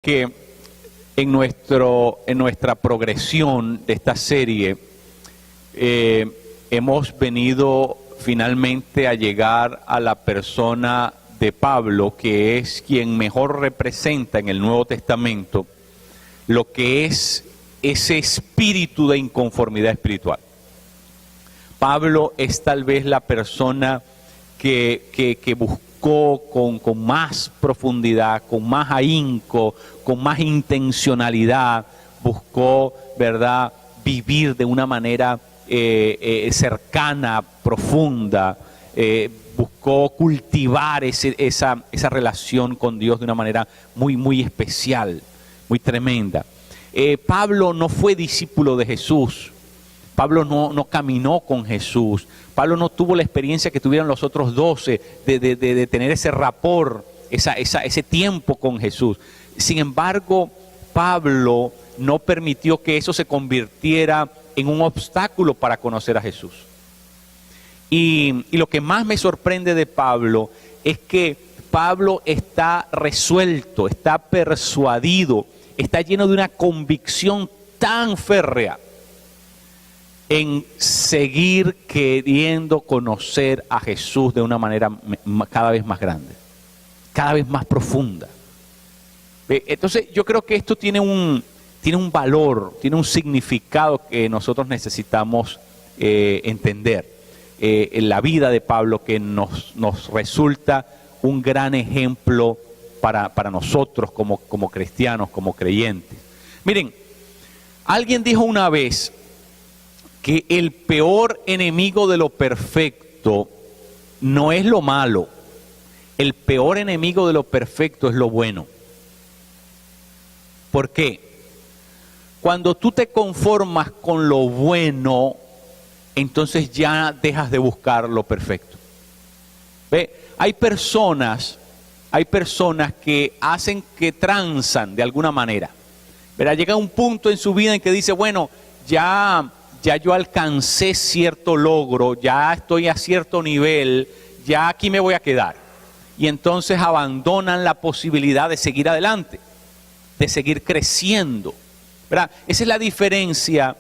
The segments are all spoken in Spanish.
Que en nuestra progresión de esta serie hemos venido finalmente a llegar a la persona de Pablo, que es quien mejor representa en el Nuevo Testamento lo que es ese espíritu de inconformidad espiritual. Pablo es tal vez la persona que buscó con más profundidad, con más ahínco, con más intencionalidad, buscó, ¿verdad?, vivir de una manera cercana, profunda, buscó cultivar esa relación con Dios de una manera muy, muy especial, muy tremenda. Pablo no fue discípulo de Jesús. Pablo no caminó con Jesús. Pablo no tuvo la experiencia que tuvieron los otros 12 de tener ese rapport, ese tiempo con Jesús. Sin embargo, Pablo no permitió que eso se convirtiera en un obstáculo para conocer a Jesús. Y lo que más me sorprende de Pablo es que Pablo está resuelto, está persuadido, está lleno de una convicción tan férrea en seguir queriendo conocer a Jesús de una manera cada vez más grande, cada vez más profunda. Entonces yo creo que esto tiene un valor, tiene un significado que nosotros necesitamos entender. En la vida de Pablo, que nos resulta un gran ejemplo para nosotros como cristianos, como creyentes. Miren, alguien dijo una vez que el peor enemigo de lo perfecto no es lo malo, el peor enemigo de lo perfecto es lo bueno. ¿Por qué? Cuando tú te conformas con lo bueno, entonces ya dejas de buscar lo perfecto. ¿Ve? Hay personas que hacen que transan de alguna manera. ¿Verdad? Llega un punto en su vida en que dice, bueno, ya yo alcancé cierto logro, ya estoy a cierto nivel, ya aquí me voy a quedar. Y entonces abandonan la posibilidad de seguir adelante, de seguir creciendo, ¿verdad? Esa es la diferencia,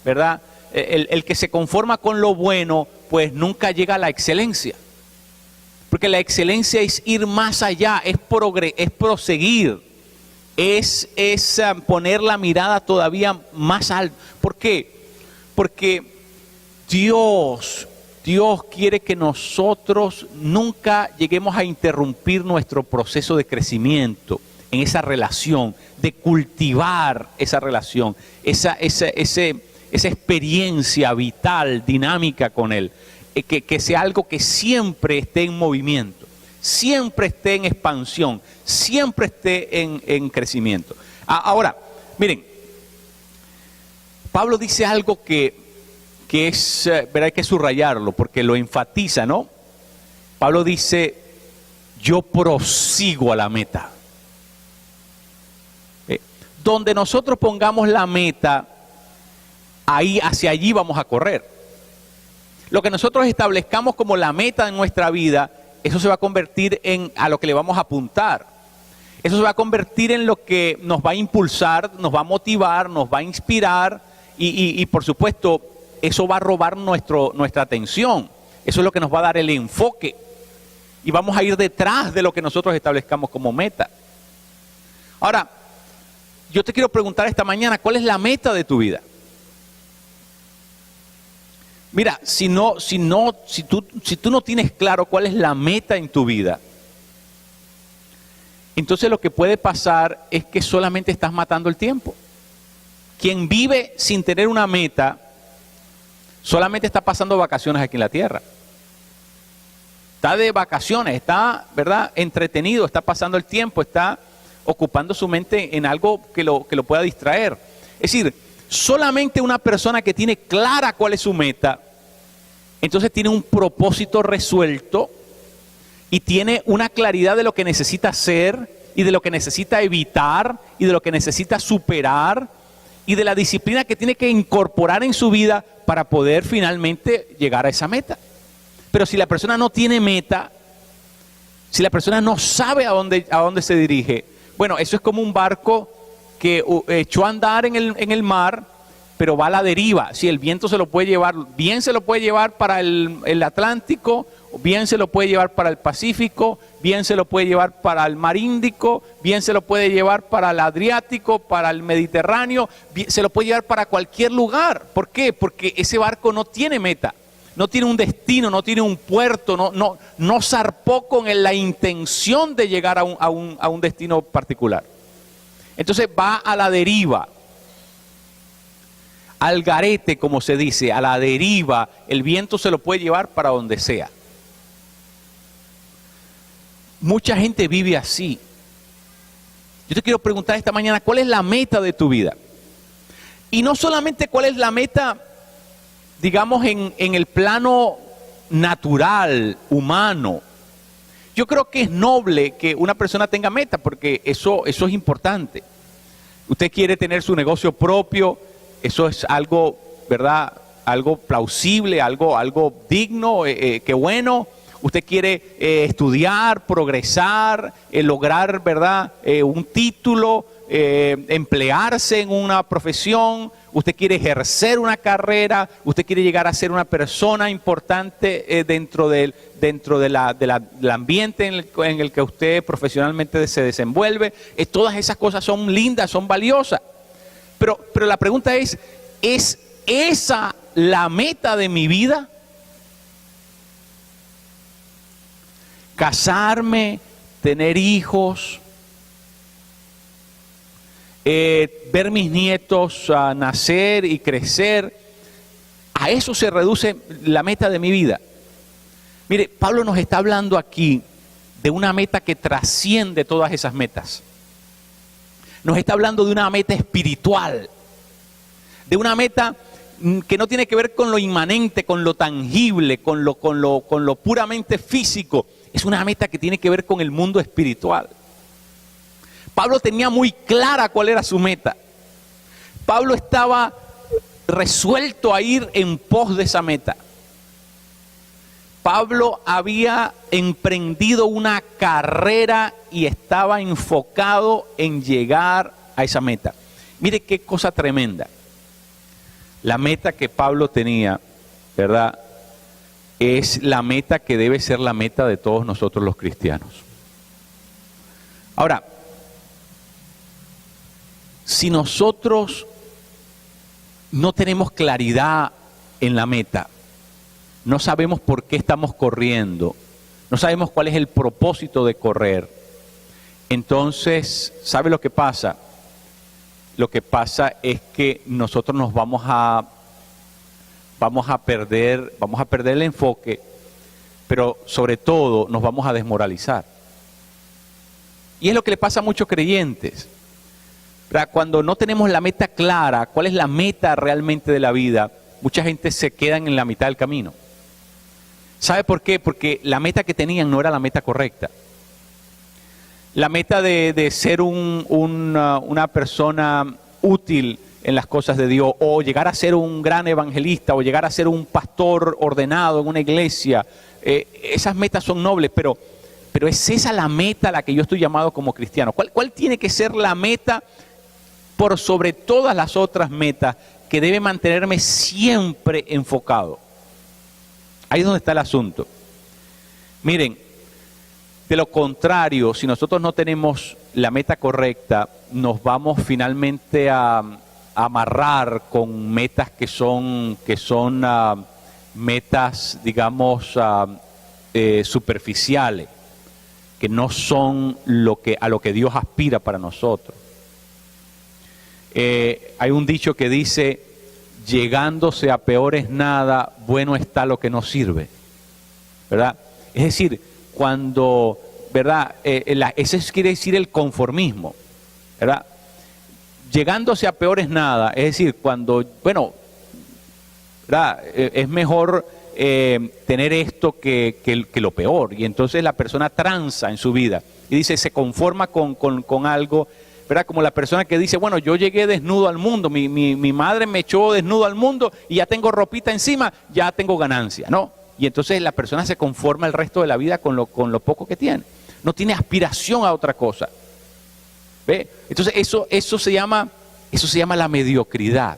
¿verdad? El que se conforma con lo bueno, pues nunca llega a la excelencia. Porque la excelencia es ir más allá, es proseguir, es poner la mirada todavía más alto. ¿Por qué? Porque Dios quiere que nosotros nunca lleguemos a interrumpir nuestro proceso de crecimiento en esa relación, de cultivar esa relación, esa experiencia vital, dinámica con Él, que sea algo que siempre esté en movimiento, siempre esté en expansión, siempre esté en crecimiento. Ahora, miren, Pablo dice algo que es, hay que subrayarlo porque lo enfatiza, ¿no? Pablo dice, yo prosigo a la meta. Donde nosotros pongamos la meta, hacia allí vamos a correr. Lo que nosotros establezcamos como la meta en nuestra vida, eso se va a convertir a lo que le vamos a apuntar. Eso se va a convertir en lo que nos va a impulsar, nos va a motivar, nos va a inspirar y por supuesto, eso va a robar nuestra atención. Eso es lo que nos va a dar el enfoque. Y vamos a ir detrás de lo que nosotros establezcamos como meta. Ahora, yo te quiero preguntar esta mañana, ¿cuál es la meta de tu vida? Mira, si tú no tienes claro cuál es la meta en tu vida, entonces lo que puede pasar es que solamente estás matando el tiempo. Quien vive sin tener una meta, solamente está pasando vacaciones aquí en la tierra. Está de vacaciones, está, ¿verdad?, entretenido, está pasando el tiempo, está ocupando su mente en algo que lo pueda distraer. Es decir, solamente una persona que tiene clara cuál es su meta, entonces tiene un propósito resuelto y tiene una claridad de lo que necesita hacer y de lo que necesita evitar y de lo que necesita superar y de la disciplina que tiene que incorporar en su vida para poder finalmente llegar a esa meta. Pero si la persona no tiene meta, si la persona no sabe a dónde se dirige, Bueno, eso es como un barco que echó a andar en el mar, pero va a la deriva. Si el viento se lo puede llevar, bien se lo puede llevar para el Atlántico, bien se lo puede llevar para el Pacífico, bien se lo puede llevar para el Mar Índico, bien se lo puede llevar para el Adriático, para el Mediterráneo, se lo puede llevar para cualquier lugar. ¿Por qué? Porque ese barco no tiene meta, no tiene un destino, no tiene un puerto, no zarpó con la intención de llegar a un destino particular. Entonces va a la deriva, al garete, como se dice, a la deriva. El viento se lo puede llevar para donde sea. Mucha gente vive así. Yo te quiero preguntar esta mañana, ¿cuál es la meta de tu vida? Y no solamente cuál es la meta, digamos, en el plano natural, humano. Yo creo que es noble que una persona tenga meta, porque eso es importante. Usted quiere tener su negocio propio, eso es algo, ¿verdad? Algo plausible, algo digno, qué bueno. Usted quiere estudiar, progresar, lograr, ¿verdad? Un título, emplearse en una profesión. Usted quiere ejercer una carrera. Usted quiere llegar a ser una persona importante dentro del ambiente en el que usted profesionalmente se desenvuelve. Todas esas cosas son lindas, son valiosas. Pero la pregunta ¿es esa la meta de mi vida? Casarme, tener hijos, ver mis nietos nacer y crecer, a eso se reduce la meta de mi vida. Mire, Pablo nos está hablando aquí de una meta que trasciende todas esas metas. Nos está hablando de una meta espiritual, de una meta que no tiene que ver con lo inmanente, con lo tangible, con lo puramente físico. Es una meta que tiene que ver con el mundo espiritual. Pablo tenía muy clara cuál era su meta. Pablo estaba resuelto a ir en pos de esa meta. Pablo había emprendido una carrera y estaba enfocado en llegar a esa meta. Mire qué cosa tremenda. La meta que Pablo tenía, ¿verdad?, es la meta que debe ser la meta de todos nosotros los cristianos. Ahora, si nosotros no tenemos claridad en la meta, no sabemos por qué estamos corriendo, no sabemos cuál es el propósito de correr, entonces, ¿sabe lo que pasa? Lo que pasa es que nosotros nos vamos a perder el enfoque, pero sobre todo nos vamos a desmoralizar. Y es lo que le pasa a muchos creyentes. Cuando no tenemos la meta clara, cuál es la meta realmente de la vida, mucha gente se queda en la mitad del camino. ¿Sabe por qué? Porque la meta que tenían no era la meta correcta. La meta de ser una persona útil en las cosas de Dios, o llegar a ser un gran evangelista, o llegar a ser un pastor ordenado en una iglesia, esas metas son nobles, pero es esa la meta a la que yo estoy llamado como cristiano. ¿Cuál tiene que ser la meta por sobre todas las otras metas que debe mantenerme siempre enfocado? Ahí es donde está el asunto. Miren, de lo contrario, si nosotros no tenemos la meta correcta, nos vamos finalmente a amarrar con metas que son metas, digamos, superficiales, que no son a lo que Dios aspira para nosotros. Hay un dicho que dice: llegándose a peor es nada, bueno está lo que no sirve, ¿verdad? Es decir, cuando, ¿verdad? Ese quiere decir el conformismo, ¿verdad? Llegándose a peor es nada, es decir, cuando, bueno, ¿verdad? Es mejor tener esto que lo peor, y entonces la persona tranza en su vida y dice, se conforma con algo, ¿verdad? Como la persona que dice, bueno, yo llegué desnudo al mundo, mi madre me echó desnudo al mundo y ya tengo ropita encima, ya tengo ganancia, ¿no? Y entonces la persona se conforma el resto de la vida con lo poco que tiene. No tiene aspiración a otra cosa. ¿Ve? Entonces eso se llama la mediocridad.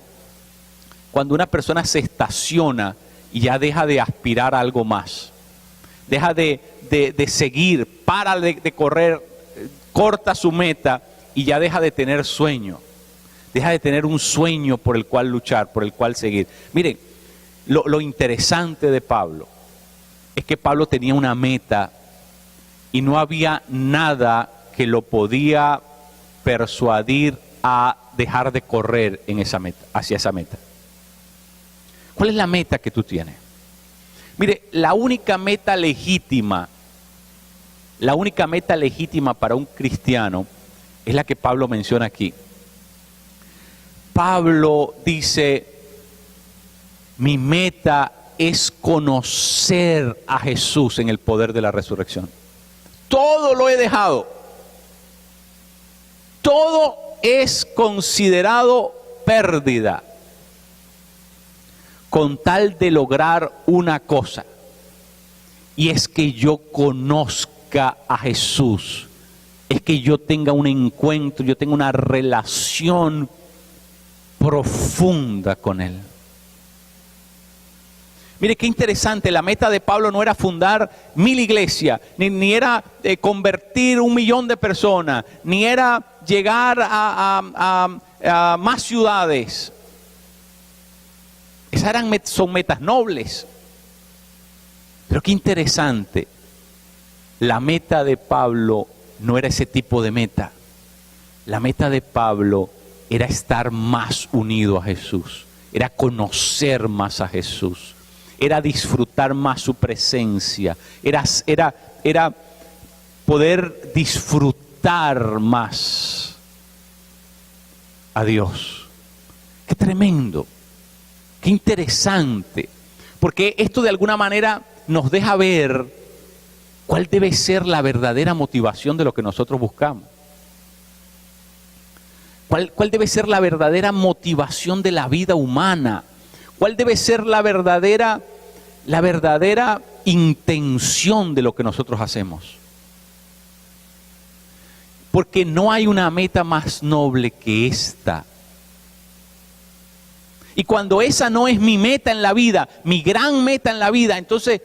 Cuando una persona se estaciona y ya deja de aspirar a algo más, deja de seguir, para de correr, corta su meta y ya deja de tener sueño, deja de tener un sueño por el cual luchar, por el cual seguir. Miren, lo interesante de Pablo es que Pablo tenía una meta y no había nada que lo podía persuadir a dejar de correr en esa meta, hacia esa meta. ¿Cuál es la meta que tú tienes? Mire, la única meta legítima para un cristiano es la que Pablo menciona aquí. Pablo dice, mi meta es conocer a Jesús en el poder de la resurrección. Todo lo he dejado. Todo es considerado pérdida con tal de lograr una cosa, y es que yo conozca a Jesús, es que yo tenga un encuentro, yo tenga una relación profunda con Él. Mire qué interesante, la meta de Pablo no era fundar 1000 iglesias, ni era convertir 1 millón de personas, ni era llegar a más ciudades. Esas son metas nobles. Pero qué interesante, la meta de Pablo no era ese tipo de meta. La meta de Pablo era estar más unido a Jesús, era conocer más a Jesús, era disfrutar más su presencia, era poder disfrutar más a Dios. Qué tremendo, qué interesante, porque esto de alguna manera nos deja ver cuál debe ser la verdadera motivación de lo que nosotros buscamos. ¿Cuál debe ser la verdadera motivación de la vida humana? ¿Cuál debe ser la verdadera intención de lo que nosotros hacemos? Porque no hay una meta más noble que esta. Y cuando esa no es mi meta en la vida, mi gran meta en la vida, entonces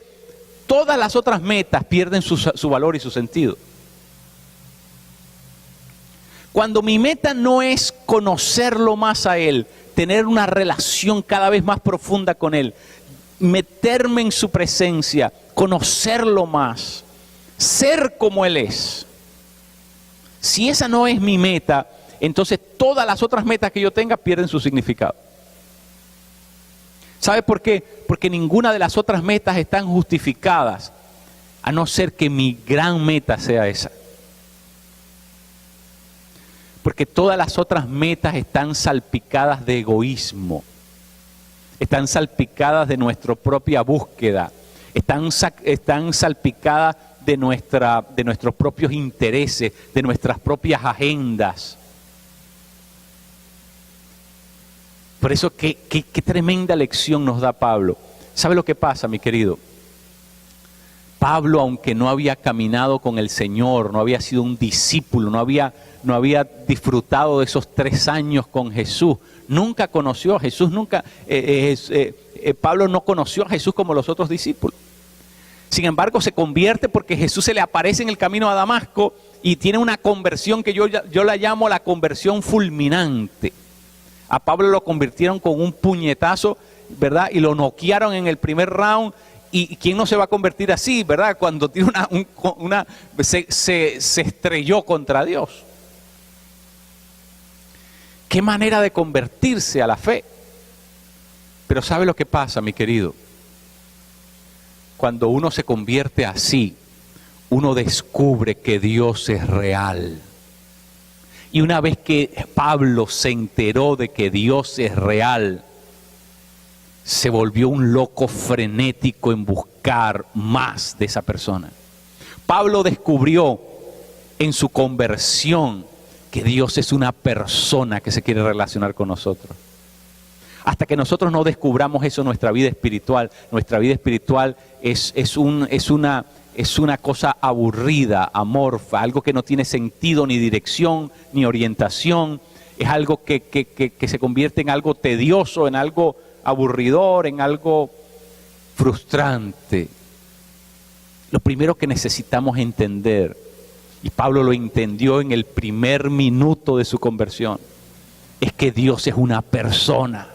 todas las otras metas pierden su valor y su sentido. Cuando mi meta no es conocerlo más a Él, tener una relación cada vez más profunda con Él, meterme en su presencia, conocerlo más, ser como Él es. Si esa no es mi meta, entonces todas las otras metas que yo tenga pierden su significado. ¿Sabe por qué? Porque ninguna de las otras metas están justificadas, a no ser que mi gran meta sea esa. Porque todas las otras metas están salpicadas de egoísmo, están salpicadas de nuestra propia búsqueda, están salpicadas de nuestros propios intereses, de nuestras propias agendas. Por eso, qué tremenda lección nos da Pablo. ¿Sabe lo que pasa, mi querido? Pablo, aunque no había caminado con el Señor, no había sido un discípulo, no había disfrutado de esos 3 años con Jesús, nunca conoció a Jesús, Pablo no conoció a Jesús como los otros discípulos. Sin embargo, se convierte porque Jesús se le aparece en el camino a Damasco y tiene una conversión que yo la llamo la conversión fulminante. A Pablo lo convirtieron con un puñetazo, ¿verdad? Y lo noquearon en el primer round. ¿Y quién no se va a convertir así, verdad? Cuando tiene se estrelló contra Dios. Qué manera de convertirse a la fe. Pero ¿sabe lo que pasa, mi querido? Cuando uno se convierte así, uno descubre que Dios es real. Y una vez que Pablo se enteró de que Dios es real, se volvió un loco frenético en buscar más de esa persona. Pablo descubrió en su conversión que Dios es una persona que se quiere relacionar con nosotros. Hasta que nosotros no descubramos eso en nuestra vida espiritual es es una cosa aburrida, amorfa, algo que no tiene sentido, ni dirección, ni orientación. Es algo que se convierte en algo tedioso, en algo aburridor, en algo frustrante. Lo primero que necesitamos entender, y Pablo lo entendió en el primer minuto de su conversión, es que Dios es una persona.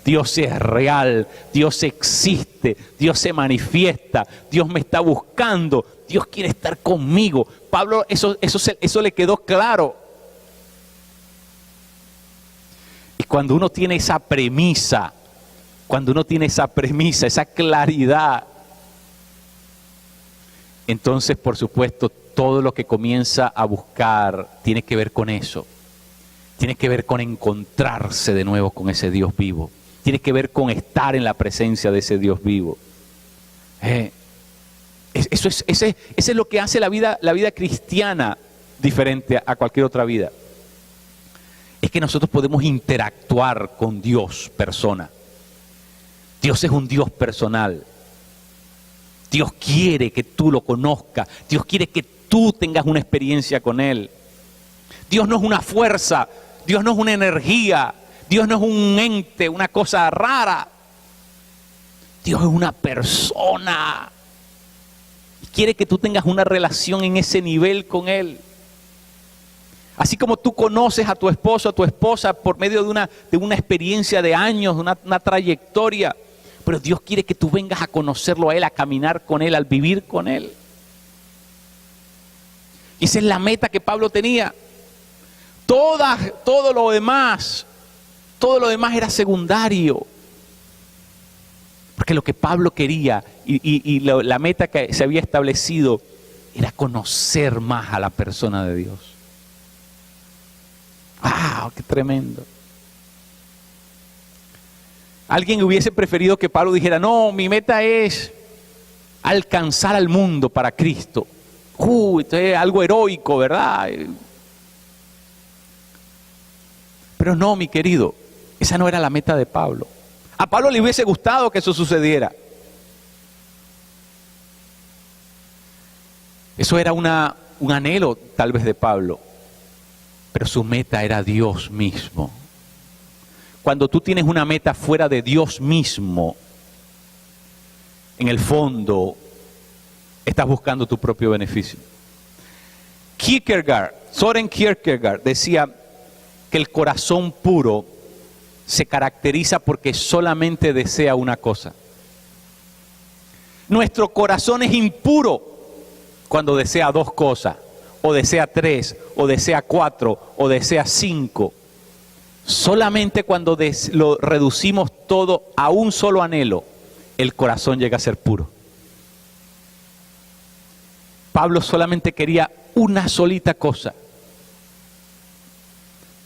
Dios es real, Dios existe, Dios se manifiesta, Dios me está buscando, Dios quiere estar conmigo. Pablo, eso le quedó claro. Y cuando uno tiene esa premisa, esa claridad, entonces, por supuesto, todo lo que comienza a buscar tiene que ver con eso. Tiene que ver con encontrarse de nuevo con ese Dios vivo. Tiene que ver con estar en la presencia de ese Dios vivo. Eso es lo que hace la vida cristiana diferente a cualquier otra vida. Es que nosotros podemos interactuar con Dios persona. Dios es un Dios personal. Dios quiere que tú lo conozcas. Dios quiere que tú tengas una experiencia con Él. Dios no es una fuerza. Dios no es una energía. Dios no es un ente, una cosa rara. Dios es una persona. Y quiere que tú tengas una relación en ese nivel con Él. Así como tú conoces a tu esposo, a tu esposa por medio de una experiencia de años, una trayectoria. Pero Dios quiere que tú vengas a conocerlo a Él, a caminar con Él, al vivir con Él. Y esa es la meta que Pablo tenía. Todo lo demás era secundario. Porque lo que Pablo quería y la meta que se había establecido era conocer más a la persona de Dios. ¡Wow! ¡Qué tremendo! Alguien hubiese preferido que Pablo dijera, no, mi meta es alcanzar al mundo para Cristo. Esto es algo heroico, ¿verdad? Pero no, mi querido, esa no era la meta de Pablo. A Pablo le hubiese gustado que eso sucediera. Eso era un anhelo tal vez de Pablo, pero su meta era Dios mismo. Cuando tú tienes una meta fuera de Dios mismo, en el fondo estás buscando tu propio beneficio. Soren Kierkegaard decía que el corazón puro se caracteriza porque solamente desea una cosa. Nuestro corazón es impuro cuando desea dos cosas, o desea tres, o desea cuatro, o desea cinco. Solamente cuando lo reducimos todo a un solo anhelo, el corazón llega a ser puro. Pablo solamente quería una solita cosa.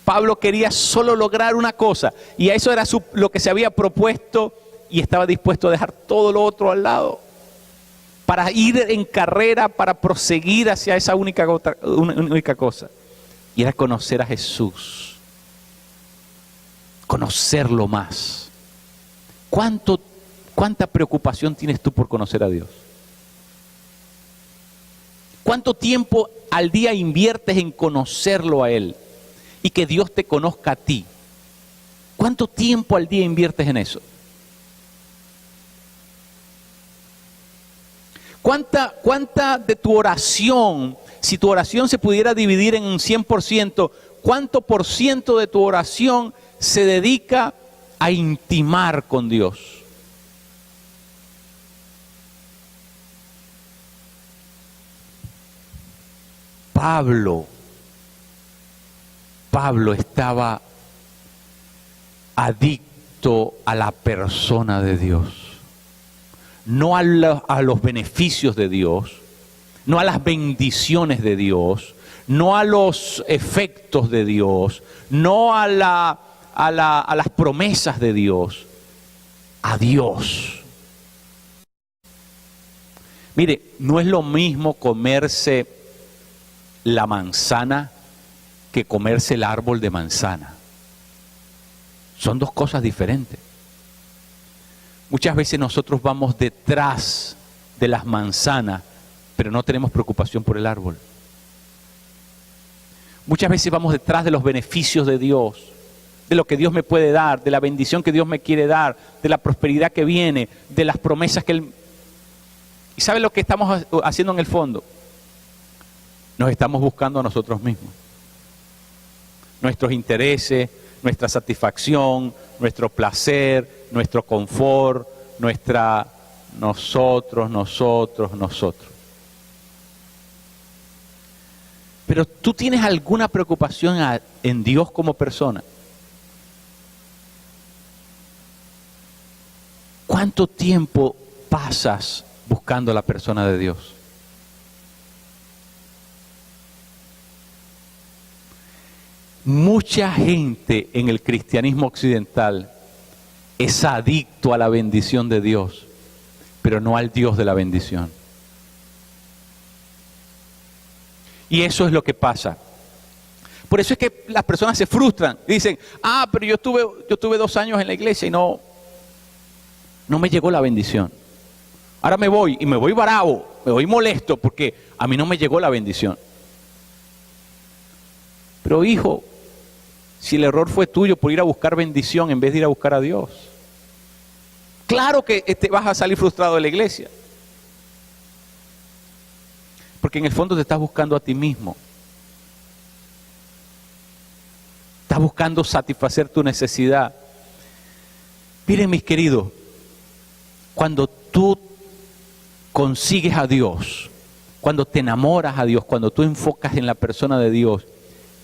Pablo quería solo lograr una cosa, y a eso era lo que se había propuesto, y estaba dispuesto a dejar todo lo otro al lado para ir en carrera, para proseguir hacia esa única cosa, y era conocer a Jesús. Conocerlo más. ¿Cuánta preocupación tienes tú por conocer a Dios? ¿Cuánto tiempo al día inviertes en conocerlo a Él y que Dios te conozca a ti? ¿Cuánto tiempo al día inviertes en eso? ¿Cuánta de tu oración, si tu oración se pudiera dividir en un 100%, cuánto por ciento de tu oración se dedica a intimar con Dios? Pablo estaba adicto a la persona de Dios, no a los beneficios de Dios, no a las bendiciones de Dios, no a los efectos de Dios, no a las promesas de Dios, a Dios. Mire, no es lo mismo comerse la manzana que comerse el árbol de manzana. Son dos cosas diferentes. Muchas veces nosotros vamos detrás de las manzanas pero no tenemos preocupación por el árbol. Muchas veces vamos detrás de los beneficios de Dios, de lo que Dios me puede dar, de la bendición que Dios me quiere dar, de la prosperidad que viene, de las promesas que Él... ¿Y sabe lo que estamos haciendo en el fondo? Nos estamos buscando a nosotros mismos. Nuestros intereses, nuestra satisfacción, nuestro placer, nuestro confort, nosotros. Pero ¿tú tienes alguna preocupación en Dios como persona? ¿Cuánto tiempo pasas buscando a la persona de Dios? Mucha gente en el cristianismo occidental es adicto a la bendición de Dios, pero no al Dios de la bendición. Y eso es lo que pasa. Por eso es que las personas se frustran. Dicen, pero yo tuve 2 años en la iglesia y no me llegó la bendición. Ahora me voy, y me voy bravo, me voy molesto porque a mí no me llegó la bendición. Pero hijo, si el error fue tuyo por ir a buscar bendición en vez de ir a buscar a Dios, claro que te vas a salir frustrado de la iglesia. Porque en el fondo te estás buscando a ti mismo. Estás buscando satisfacer tu necesidad. Miren, mis queridos, cuando tú consigues a Dios, cuando te enamoras a Dios, cuando tú enfocas en la persona de Dios,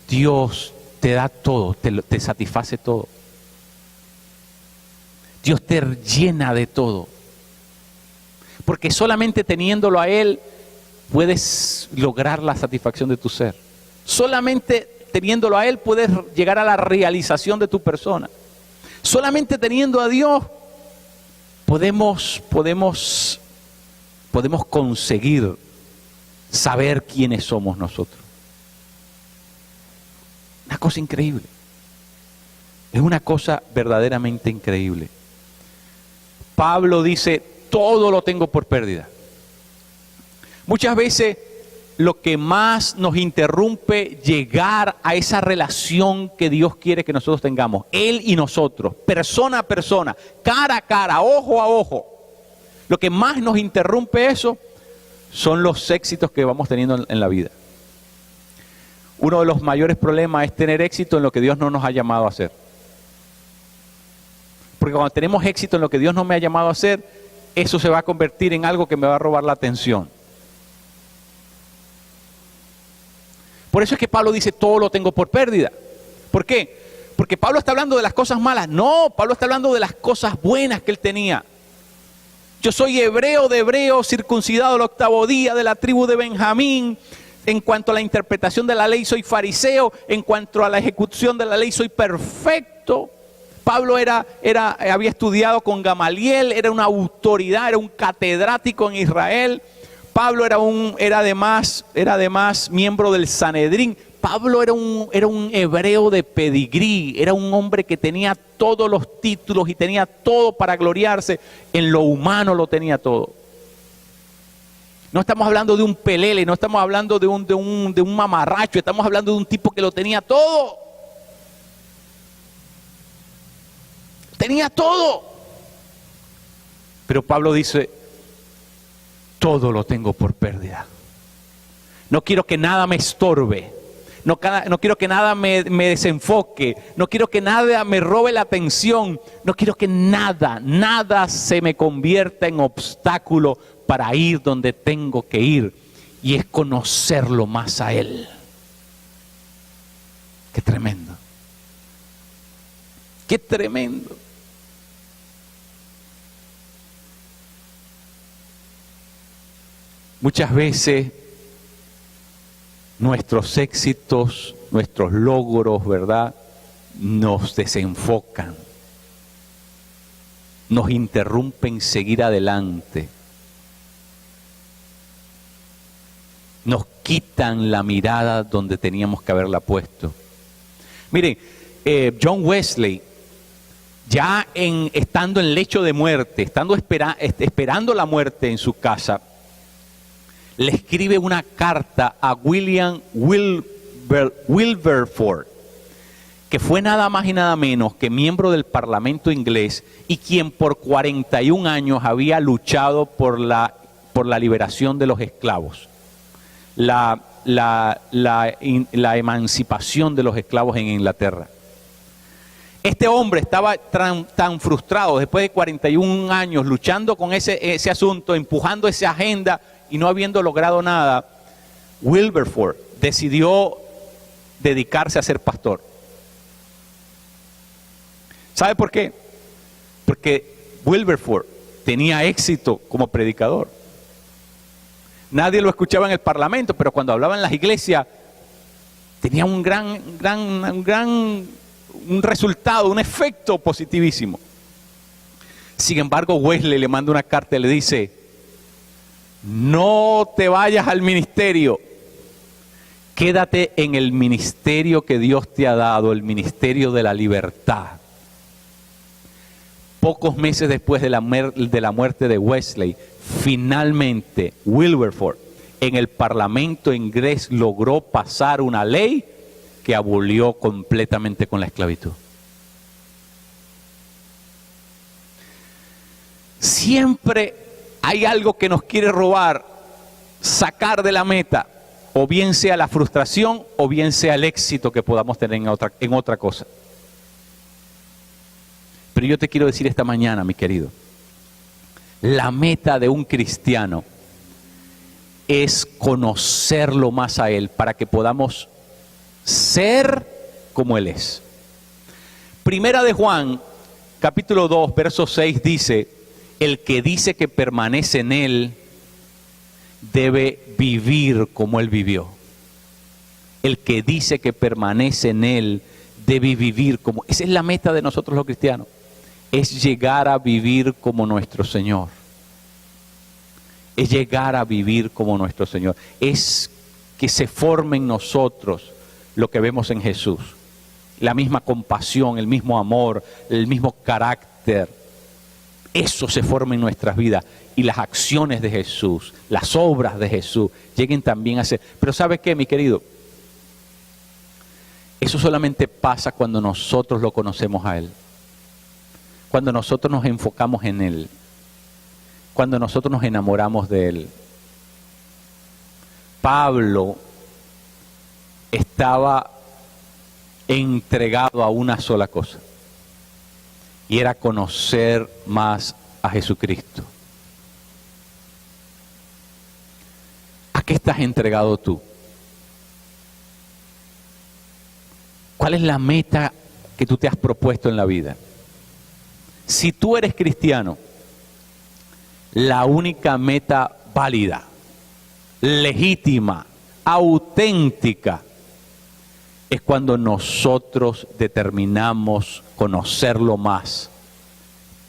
Dios te da todo, te satisface todo. Dios te llena de todo. Porque solamente teniéndolo a Él puedes lograr la satisfacción de tu ser. Solamente teniéndolo a Él puedes llegar a la realización de tu persona. Solamente teniendo a Dios podemos conseguir saber quiénes somos nosotros. Una cosa increíble. Es una cosa verdaderamente increíble. Pablo dice, todo lo tengo por pérdida. Muchas veces lo que más nos interrumpe llegar a esa relación que Dios quiere que nosotros tengamos, Él y nosotros, persona a persona, cara a cara, ojo a ojo, lo que más nos interrumpe eso son los éxitos que vamos teniendo en la vida. Uno de los mayores problemas es tener éxito en lo que Dios no nos ha llamado a hacer. Porque cuando tenemos éxito en lo que Dios no me ha llamado a hacer, eso se va a convertir en algo que me va a robar la atención. Por eso es que Pablo dice, todo lo tengo por pérdida. ¿Por qué? Porque Pablo está hablando de las cosas malas. No, Pablo está hablando de las cosas buenas que él tenía. Yo soy hebreo de hebreos, circuncidado el 8º día, de la tribu de Benjamín. En cuanto a la interpretación de la ley soy fariseo. En cuanto a la ejecución de la ley soy perfecto. Pablo había estudiado con Gamaliel, era una autoridad, era un catedrático en Israel. Pablo era además miembro del Sanedrín. Pablo era un hebreo de pedigrí, era un hombre que tenía todos los títulos y tenía todo para gloriarse. En lo humano lo tenía todo. No estamos hablando de un pelele, no estamos hablando de un mamarracho, estamos hablando de un tipo que lo tenía todo. Tenía todo. Pero Pablo dice, todo lo tengo por pérdida. No quiero que nada me estorbe. No quiero que nada me desenfoque. No quiero que nada me robe la atención. No quiero que nada se me convierta en obstáculo para ir donde tengo que ir. Y es conocerlo más a Él. Qué tremendo. Qué tremendo. Muchas veces nuestros éxitos, nuestros logros, ¿verdad?, nos desenfocan, nos interrumpen seguir adelante, nos quitan la mirada donde teníamos que haberla puesto. Miren, John Wesley, ya estando en lecho de muerte, estando esperando la muerte en su casa, le escribe una carta a William Wilberforce, que fue nada más y nada menos que miembro del Parlamento inglés y quien por 41 años había luchado por la liberación de los esclavos, la emancipación de los esclavos en Inglaterra. Este hombre estaba tan frustrado después de 41 años luchando con ese asunto, empujando esa agenda y no habiendo logrado nada. Wilberforce decidió dedicarse a ser pastor. ¿Sabe por qué? Porque Wilberforce tenía éxito como predicador. Nadie lo escuchaba en el parlamento, pero cuando hablaba en las iglesias tenía un resultado, un efecto positivísimo. Sin embargo, Wesley le manda una carta y le dice: no te vayas al ministerio, quédate en el ministerio que Dios te ha dado, el ministerio de la libertad. Pocos meses después de la muerte de Wesley, finalmente Wilberforce en el Parlamento inglés logró pasar una ley que abolió completamente con la esclavitud. Siempre hay algo que nos quiere robar, sacar de la meta, o bien sea la frustración o bien sea el éxito que podamos tener en otra cosa. Pero yo te quiero decir esta mañana, mi querido, la meta de un cristiano es conocerlo más a Él para que podamos ser como Él es. Primera de Juan, capítulo 2, verso 6 dice: el que dice que permanece en Él debe vivir como Él vivió. El que dice que permanece en Él debe vivir como... Esa es la meta de nosotros los cristianos. Es llegar a vivir como nuestro Señor. Es llegar a vivir como nuestro Señor. Es que se forme en nosotros lo que vemos en Jesús. La misma compasión, el mismo amor, el mismo carácter. Eso se forma en nuestras vidas. Y las acciones de Jesús, las obras de Jesús, lleguen también a ser. Pero ¿sabe qué, mi querido? Eso solamente pasa cuando nosotros lo conocemos a Él. Cuando nosotros nos enfocamos en Él. Cuando nosotros nos enamoramos de Él. Pablo estaba entregado a una sola cosa. Y era conocer más a Jesucristo. ¿A qué estás entregado tú? ¿Cuál es la meta que tú te has propuesto en la vida? Si tú eres cristiano, la única meta válida, legítima, auténtica, es cuando nosotros determinamos conocerlo más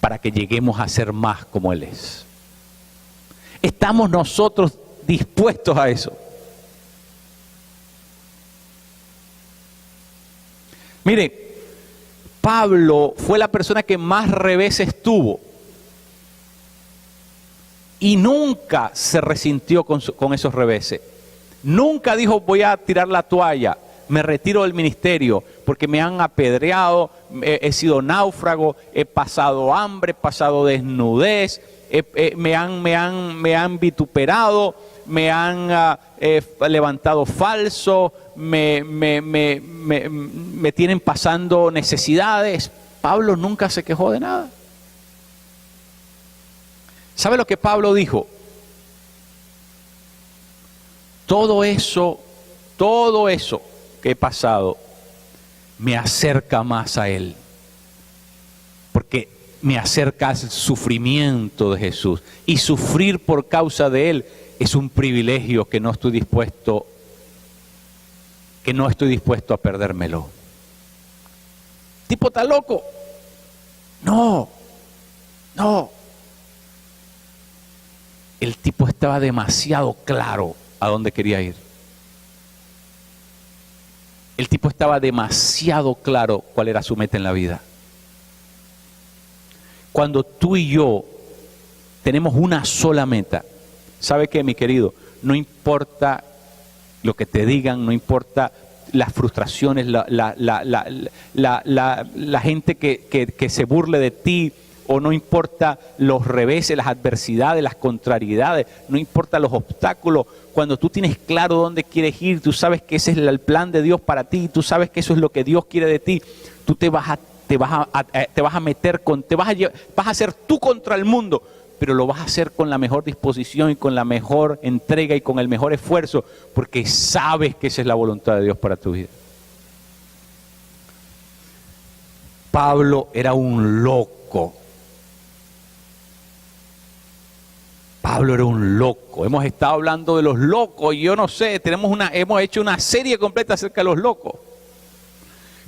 para que lleguemos a ser más como Él es. ¿Estamos nosotros dispuestos a eso? Mire, Pablo fue la persona que más reveses tuvo y nunca se resintió con esos reveses. Nunca dijo: voy a tirar la toalla, me retiro del ministerio porque me han apedreado, he sido náufrago, he pasado hambre, he pasado desnudez, me han vituperado, me han levantado falso, me tienen pasando necesidades. Pablo nunca se quejó de nada. ¿Sabe lo que Pablo dijo? Todo eso que he pasado me acerca más a Él, porque me acerca al sufrimiento de Jesús, y sufrir por causa de Él es un privilegio que no estoy dispuesto a perdérmelo. ¿Tipo está loco? No. El tipo estaba demasiado claro a dónde quería ir. El tipo estaba demasiado claro cuál era su meta en la vida. Cuando tú y yo tenemos una sola meta, ¿sabe qué, mi querido? no importa lo que te digan, no importa las frustraciones, la gente que se burle de ti, o no importa los reveses, las adversidades, las contrariedades, no importa los obstáculos. Cuando tú tienes claro dónde quieres ir, tú sabes que ese es el plan de Dios para ti, tú sabes que eso es lo que Dios quiere de ti, tú vas a meter vas a hacer tú contra el mundo, pero lo vas a hacer con la mejor disposición y con la mejor entrega y con el mejor esfuerzo, porque sabes que esa es la voluntad de Dios para tu vida. Pablo era un loco. Pablo era un loco. Hemos estado hablando de los locos y yo no sé, hemos hecho una serie completa acerca de los locos.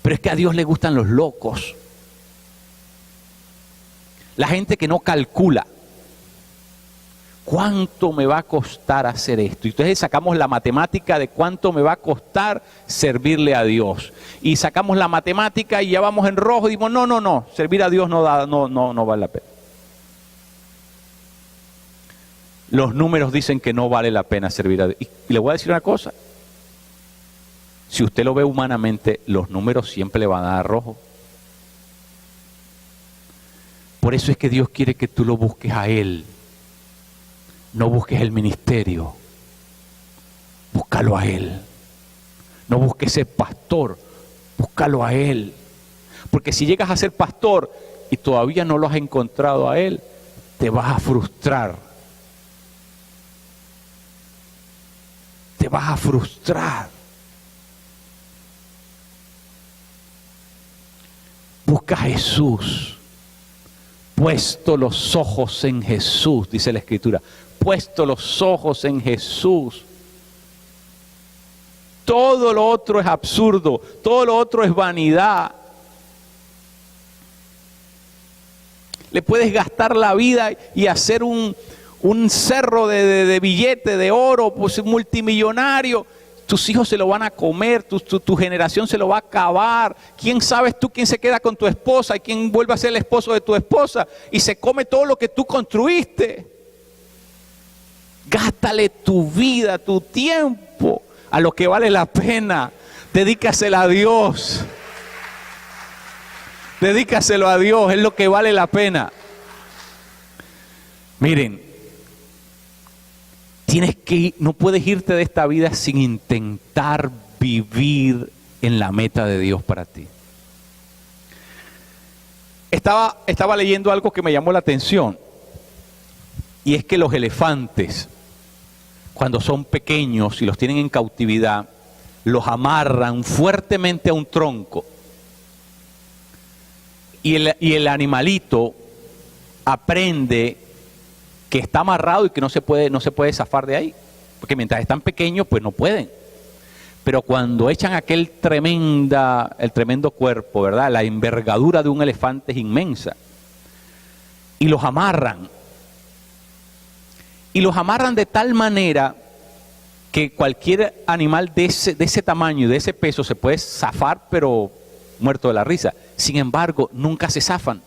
Pero es que a Dios le gustan los locos. La gente que no calcula. ¿Cuánto me va a costar hacer esto? Y entonces sacamos la matemática de cuánto me va a costar servirle a Dios. Y sacamos la matemática y ya vamos en rojo y decimos, no, servir a Dios no vale la pena. Los números dicen que no vale la pena servir a Dios. Y le voy a decir una cosa. Si usted lo ve humanamente, los números siempre le van a dar rojo. Por eso es que Dios quiere que tú lo busques a Él. No busques el ministerio. Búscalo a Él. No busques ser pastor. Búscalo a Él. Porque si llegas a ser pastor y todavía no lo has encontrado a Él, te vas a frustrar. Te vas a frustrar. Busca a Jesús. Puesto los ojos en Jesús, dice la Escritura. Puesto los ojos en Jesús. Todo lo otro es absurdo. Todo lo otro es vanidad. Le puedes gastar la vida y hacer un cerro de billete, de oro, pues multimillonario. Tus hijos se lo van a comer, tu generación se lo va a acabar. ¿Quién sabes tú quién se queda con tu esposa y quién vuelve a ser el esposo de tu esposa y se come todo lo que tú construiste? Gástale tu vida, tu tiempo a lo que vale la pena. Dedícasela a Dios. Dedícaselo a Dios, es lo que vale la pena. Miren, no puedes irte de esta vida sin intentar vivir en la meta de Dios para ti. Estaba leyendo algo que me llamó la atención, y es que los elefantes, cuando son pequeños y los tienen en cautividad, los amarran fuertemente a un tronco, y el animalito aprende que está amarrado y que no se puede zafar de ahí, porque mientras están pequeños pues no pueden. Pero cuando echan el tremendo cuerpo, ¿verdad? La envergadura de un elefante es inmensa, y los amarran de tal manera que cualquier animal de ese tamaño y de ese peso se puede zafar, pero muerto de la risa. Sin embargo, nunca se zafan.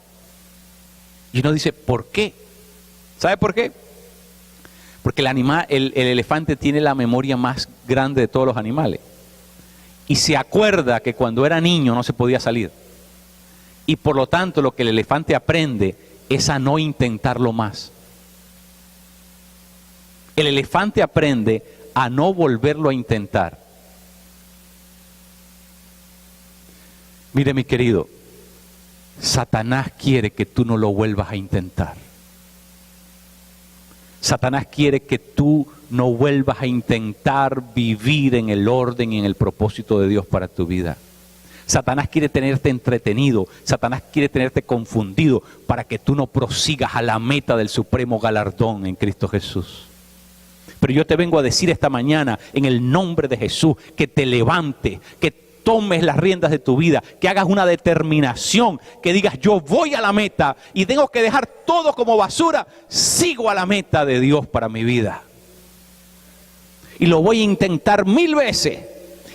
Y uno dice, ¿por qué? ¿Sabe por qué? Porque el elefante tiene la memoria más grande de todos los animales. Y se acuerda que cuando era niño no se podía salir. Y por lo tanto lo que el elefante aprende es a no intentarlo más. El elefante aprende a no volverlo a intentar. Mire, mi querido, Satanás quiere que tú no lo vuelvas a intentar. Satanás quiere que tú no vuelvas a intentar vivir en el orden y en el propósito de Dios para tu vida. Satanás quiere tenerte entretenido, Satanás quiere tenerte confundido para que tú no prosigas a la meta del supremo galardón en Cristo Jesús. Pero yo te vengo a decir esta mañana, en el nombre de Jesús, que te levantes, que tomes las riendas de tu vida, que hagas una determinación, que digas, yo voy a la meta y tengo que dejar todo como basura, sigo a la meta de Dios para mi vida. Y lo voy a intentar 1000 veces.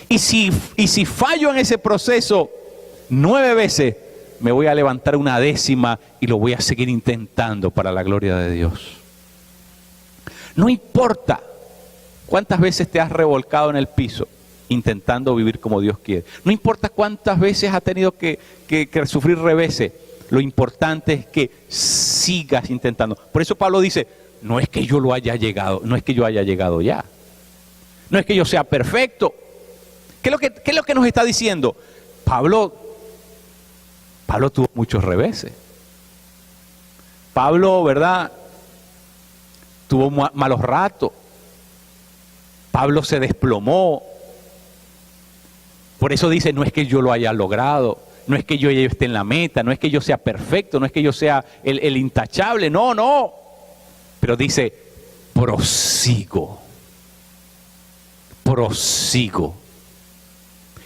Y si fallo en ese proceso 9 veces, me voy a levantar una 10ª y lo voy a seguir intentando para la gloria de Dios. No importa ¿Cuántas veces te has revolcado en el piso intentando vivir como Dios quiere? No importa cuántas veces has tenido que sufrir reveses, lo importante es que sigas intentando. Por eso Pablo dice, no es que yo lo haya llegado, no es que yo haya llegado ya. No es que yo sea perfecto. ¿Qué es lo que nos está diciendo? Pablo tuvo muchos reveses. Pablo, ¿verdad? Tuvo malos ratos. Pablo se desplomó. Por eso dice, no es que yo lo haya logrado, no es que yo ya esté en la meta, no es que yo sea perfecto, no es que yo sea el intachable, no. Pero dice, prosigo.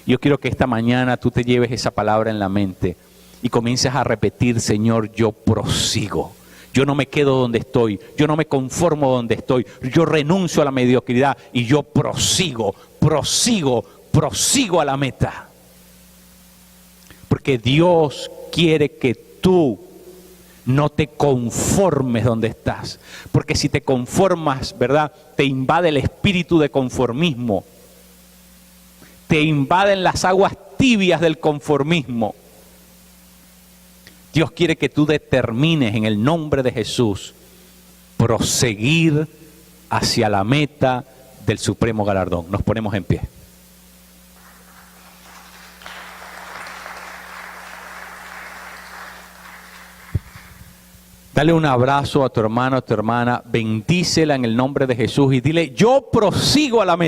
Yo quiero que esta mañana tú te lleves esa palabra en la mente y comiences a repetir, Señor, yo prosigo. Yo no me quedo donde estoy, yo no me conformo donde estoy, yo renuncio a la mediocridad y yo prosigo a la meta. Porque Dios quiere que tú no te conformes donde estás. Porque si te conformas, ¿verdad? Te invade el espíritu de conformismo. Te invaden las aguas tibias del conformismo. Dios quiere que tú determines en el nombre de Jesús proseguir hacia la meta del supremo galardón. Nos ponemos en pie. Dale un abrazo a tu hermano, a tu hermana, bendícela en el nombre de Jesús y dile, yo prosigo a la meta.